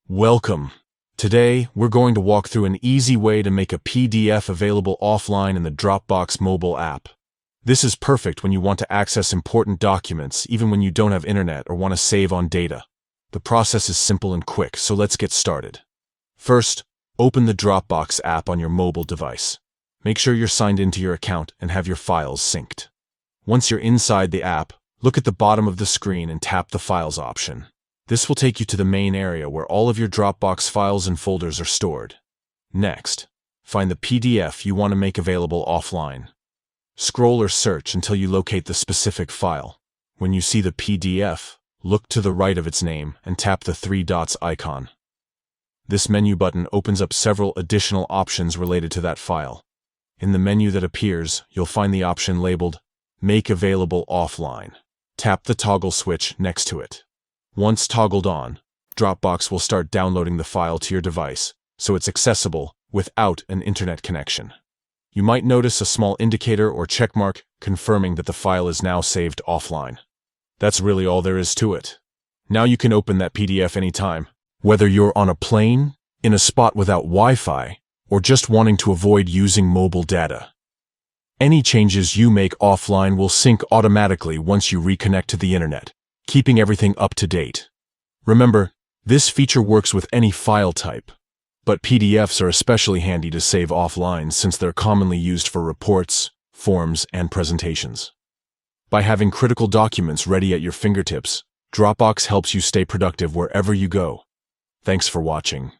Welcome. Today, we're going to walk through an easy way to make a PDF available offline in the Dropbox mobile app. This is perfect when you want to access important documents, even when you don't have internet or want to save on data. The process is simple and quick, so let's get started. First, open the Dropbox app on your mobile device. Make sure you're signed into your account and have your files synced. Once you're inside the app, look at the bottom of the screen and tap the Files option. This will take you to the main area where all of your Dropbox files and folders are stored. Next, find the PDF you want to make available offline. Scroll or search until you locate the specific file. When you see the PDF, look to the right of its name and tap the three dots icon. This menu button opens up several additional options related to that file. In the menu that appears, you'll find the option labeled Make Available Offline. Tap the toggle switch next to it. Once toggled on, Dropbox will start downloading the file to your device, so it's accessible without an internet connection. You might notice a small indicator or checkmark confirming that the file is now saved offline. That's really all there is to it. Now you can open that PDF anytime, whether you're on a plane, in a spot without Wi-Fi, or just wanting to avoid using mobile data. Any changes you make offline will sync automatically once you reconnect to the internet, keeping everything up to date. Remember, this feature works with any file type, but PDFs are especially handy to save offline since they're commonly used for reports, forms, and presentations. By having critical documents ready at your fingertips, Dropbox helps you stay productive wherever you go. Thanks for watching.